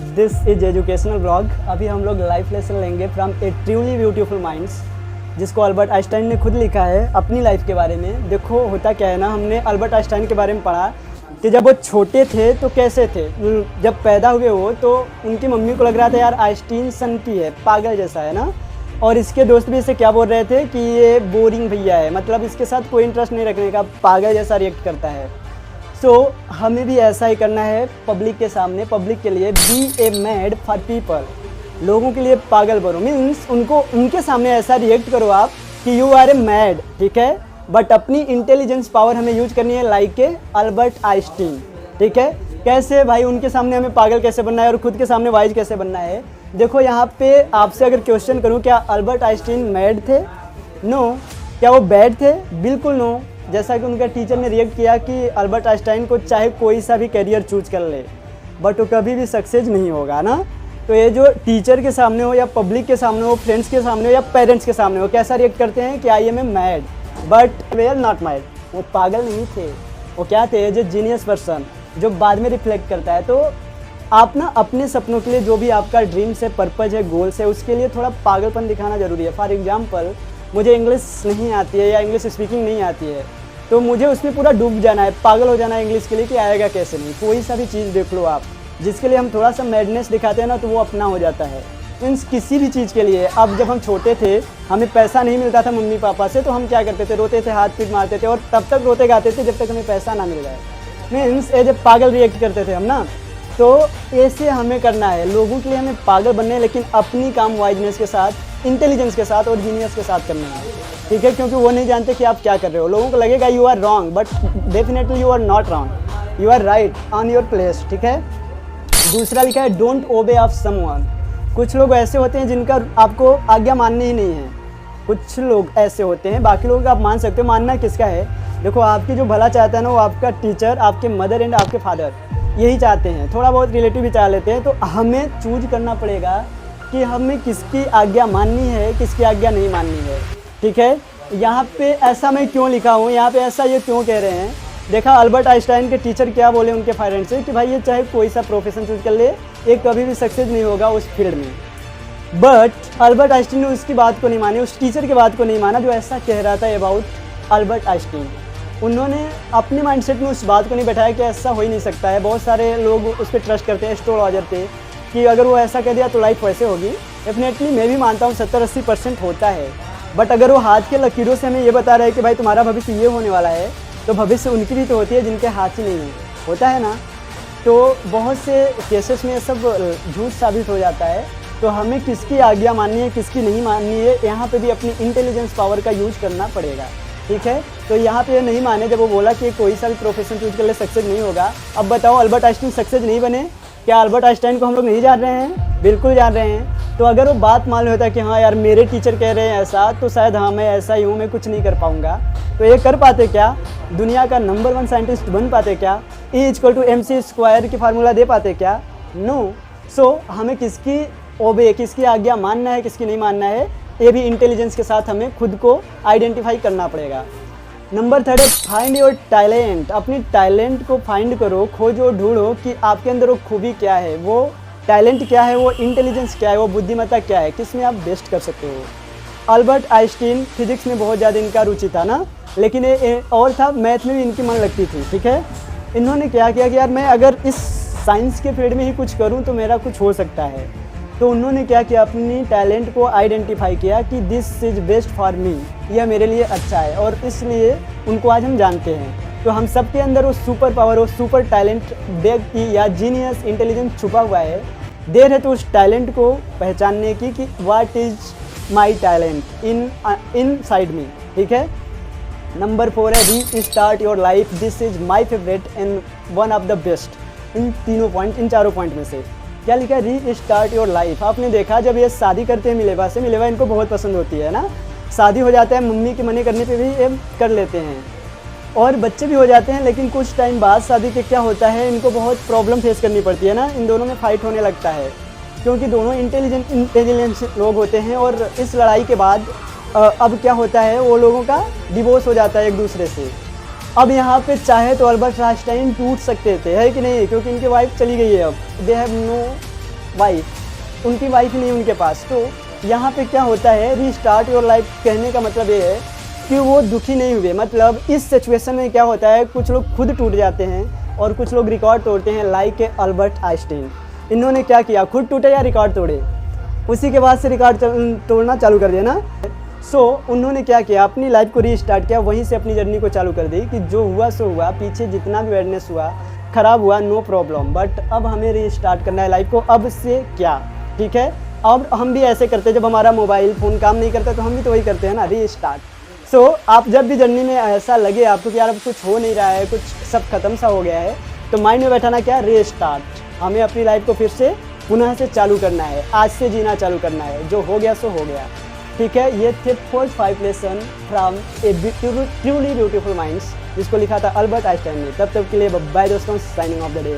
This is educational blog. अभी हम लोग लाइफ लेसन लेंगे from A truly beautiful minds, जिसको अल्बर्ट आइंस्टाइन ने खुद लिखा है अपनी लाइफ के बारे में। देखो होता क्या है ना, हमने अल्बर्ट आइंस्टाइन के बारे में पढ़ा कि जब वो छोटे थे तो कैसे थे। जब पैदा हुए वो तो उनकी मम्मी को लग रहा था यार आइंस्टीन सनकी है, पागल जैसा है ना। और इसके दोस्त भी इसे क्या बोल रहे थे कि ये बोरिंग भैया है, मतलब इसके साथ कोई इंटरेस्ट नहीं रखने का, पागल जैसा रिएक्ट करता है। सो हमें भी ऐसा ही करना है पब्लिक के सामने, पब्लिक के लिए। Be a mad for people, लोगों के लिए पागल बनो। मीन्स उनको उनके सामने ऐसा रिएक्ट करो आप कि यू आर ए मैड, ठीक है। बट अपनी इंटेलिजेंस पावर हमें यूज करनी है लाइक ए अल्बर्ट आइंस्टीन, ठीक है। कैसे भाई, उनके सामने हमें पागल कैसे बनना है और खुद के सामने वाइज कैसे बनना है। देखो यहाँ पे आपसे अगर क्वेश्चन करूँ, क्या अल्बर्ट आइंस्टीन मैड थे? नो। क्या वो बैड थे? बिल्कुल नो। जैसा कि उनका टीचर ने रिएक्ट किया कि अल्बर्ट आइंस्टाइन को चाहे कोई सा भी करियर चूज कर ले बट वो कभी भी सक्सेस नहीं होगा ना। तो ये जो टीचर के सामने हो या पब्लिक के सामने हो, फ्रेंड्स के सामने हो या पेरेंट्स के सामने हो, कैसा रिएक्ट करते हैं कि I am a mad, but they are not mad. वो पागल नहीं थे, वो क्या थे, जो जीनियस पर्सन जो बाद में रिफ्लेक्ट करता है। तो आप ना अपने सपनों के लिए, जो भी आपका ड्रीम्स है, पर्पज है, गोल्स है, उसके लिए थोड़ा पागलपन दिखाना ज़रूरी है। फॉर एग्जांपल, मुझे इंग्लिश नहीं आती है या इंग्लिश स्पीकिंग नहीं आती है, तो मुझे उसमें पूरा डूब जाना है, पागल हो जाना है इंग्लिश के लिए कि आएगा कैसे नहीं। कोई सा भी चीज़ देख लो आप, जिसके लिए हम थोड़ा सा मैडनेस दिखाते हैं ना, तो वो अपना हो जाता है। मीन्स किसी भी चीज़ के लिए। अब जब हम छोटे थे, हमें पैसा नहीं मिलता था मम्मी पापा से, तो हम क्या करते थे, रोते थे, हाथ पीट मारते थे और तब तक रोते गाते थे जब तक हमें पैसा ना मिल जाए। मीन्स एज ए पागल रिएक्ट करते थे हम ना। तो ऐसे हमें करना है, लोगों के लिए हमें पागल बनने हैं, लेकिन अपनी काम वाइजनेस के साथ, इंटेलिजेंस के साथ और जीनियस के साथ करना है, ठीक है। क्योंकि वो नहीं जानते कि आप क्या कर रहे हो। लोगों को लगेगा you are wrong, but definitely you are not wrong, you are right on your place, ठीक है। दूसरा लिखा है डोंट ओबे ऑफ समवन। कुछ लोग ऐसे होते हैं जिनका आपको आज्ञा माननी ही नहीं है। कुछ लोग ऐसे होते हैं, बाकी लोगों का आप मान सकते हो। मानना किसका है? देखो आपकी जो भला चाहता है ना, वो आपका टीचर, आपके मदर एंड आपके फादर यही चाहते हैं। थोड़ा बहुत रिलेटिव भी चाह लेते हैं। तो हमें चूज करना पड़ेगा कि हमें किसकी आज्ञा माननी है, किसकी आज्ञा नहीं माननी है, ठीक है। यहाँ पे ऐसा मैं क्यों लिखा हूँ, यहाँ पे ऐसा ये क्यों कह रहे हैं। देखा अल्बर्ट आइंस्टाइन के टीचर क्या बोले उनके पेरेंट्स से कि भाई ये चाहे कोई सा प्रोफेशन चूज कर ले, ये कभी भी सक्सेस नहीं होगा उस फील्ड में। बट अल्बर्ट आइंस्टाइन ने उसकी बात को नहीं मानी, उस टीचर की बात को नहीं माना जो ऐसा कह रहा था अबाउट अल्बर्ट आइंस्टाइन। उन्होंने अपने माइंडसेट में उस बात को नहीं बैठाया कि ऐसा हो ही नहीं सकता है। बहुत सारे लोग उस पर ट्रस्ट करते हैं, एस्ट्रोलॉजर पे, कि अगर वो ऐसा कह दिया तो लाइफ वैसे होगी। डेफिनेटली मैं भी मानता हूँ 70-80% होता है। बट अगर वो हाथ के लकीरों से हमें ये बता रहे हैं कि भाई तुम्हारा भविष्य ये होने वाला है, तो भविष्य उनकी भी तो होती है जिनके हाथ ही नहीं है, होता है ना। तो बहुत से केसेस में ये सब झूठ साबित हो जाता है। तो हमें किसकी आज्ञा माननी है, किसकी नहीं माननी है, यहाँ पे भी अपनी इंटेलिजेंस पावर का यूज करना पड़ेगा, ठीक है। तो यहाँ पे नहीं माने जब वो बोला कि कोई सा भी प्रोफेशन चूज कर ले सक्सेस नहीं होगा। अब बताओ अल्बर्ट आइंस्टाइन सक्सेस नहीं बने? क्या अल्बर्ट आइंस्टाइन को हम लोग नहीं जान रहे हैं? बिल्कुल जान रहे हैं। तो अगर वो बात मान होता कि हाँ यार मेरे टीचर कह रहे हैं ऐसा, तो शायद हाँ मैं ऐसा ही हूँ, मैं कुछ नहीं कर पाऊँगा, तो ये कर पाते क्या? दुनिया का नंबर 1 साइंटिस्ट बन पाते क्या? E=mc² की फार्मूला दे पाते क्या? नो। सो हमें किसकी ओबे, किसकी आज्ञा मानना है, किसकी नहीं मानना है, ये भी इंटेलिजेंस के साथ हमें खुद को आइडेंटिफाई करना पड़ेगा। नंबर 3 है फाइंड योर टैलेंट। अपनी टैलेंट को फाइंड करो, खोजो, ढूंढो कि आपके अंदर वो खूबी क्या है, वो टैलेंट क्या है, वो इंटेलिजेंस क्या है, वो बुद्धिमत्ता क्या है, किस में आप बेस्ट कर सकते हो। अल्बर्ट आइंस्टीन फिजिक्स में बहुत ज़्यादा इनका रुचि था ना, लेकिन ये और था मैथ में भी इनकी मन लगती थी, ठीक है। इन्होंने क्या किया कि यार मैं अगर इस साइंस के फील्ड में ही कुछ करूँ तो मेरा कुछ हो सकता है। तो उन्होंने क्या किया, अपनी टैलेंट को आइडेंटिफाई किया कि this is best for me, यह मेरे लिए अच्छा है, और इसलिए उनको आज हम जानते हैं। तो हम सबके अंदर वो सुपर पावर, वो सुपर टैलेंट बेग की या जीनियस इंटेलिजेंस छुपा हुआ है। देर है तो उस टैलेंट को पहचानने की कि what is my talent inside me, ठीक है। नंबर 4 है restart your life. This is my favourite and one of the best. इन तीनों पॉइंट, इन चारों पॉइंट में से क्या लिखा है? Restart your life. आपने देखा जब ये शादी करते हैं मिलेवा से, मिलेवा इनको बहुत पसंद होती है ना, शादी हो जाता है, मम्मी के मना करने पे भी ये कर लेते हैं और बच्चे भी हो जाते हैं। लेकिन कुछ टाइम बाद शादी के क्या होता है, इनको बहुत प्रॉब्लम फेस करनी पड़ती है ना, इन दोनों में फाइट होने लगता है, क्योंकि दोनों इंटेलिजेंट लोग होते हैं। और इस लड़ाई के बाद अब क्या होता है, वो लोगों का डिवोर्स हो जाता है एक दूसरे से। अब यहाँ पे चाहे तो अल्बर्ट आइंस्टाइन टूट सकते थे, है कि नहीं, क्योंकि इनकी वाइफ चली गई है, अब दे हैव नो वाइफ, उनकी वाइफ नहीं उनके पास। तो यहाँ पे क्या होता है, रीस्टार्ट योर लाइफ कहने का मतलब ये है कि वो दुखी नहीं हुए। मतलब इस सिचुएशन में क्या होता है, कुछ लोग खुद टूट जाते हैं और कुछ लोग रिकॉर्ड तोड़ते हैं, लाइक अल्बर्ट आइंस्टीन। इन्होंने क्या किया, खुद टूटे या रिकॉर्ड तोड़े, उसी के बाद से रिकॉर्ड तोड़ना चालू कर दिया ना। उन्होंने क्या किया, अपनी लाइफ को रीस्टार्ट किया, वहीं से अपनी जर्नी को चालू कर दी कि जो हुआ सो हुआ, पीछे जितना भी बैडनेस हुआ, ख़राब हुआ, नो प्रॉब्लम, बट अब हमें रीस्टार्ट करना है लाइफ को। अब से क्या, ठीक है। अब हम भी ऐसे करते हैं, जब हमारा मोबाइल फ़ोन काम नहीं करता तो हम भी तो वही करते हैं ना, रीस्टार्ट। आप जब भी जर्नी में ऐसा लगे आपको कि यार अब कुछ हो नहीं रहा है, कुछ सब खत्म सा हो गया है, तो माइंड में बैठाना क्या, रीस्टार्ट। हमें अपनी लाइफ को फिर से पुनः से चालू करना है, आज से जीना चालू करना है, जो हो गया सो हो गया, ठीक है। ये थे 5 lesson from A truly beautiful minds, जिसको लिखा था अल्बर्ट आइंस्टाइन ने। तब तक के लिए बाय दोस्तों, साइनिंग ऑफ द डे।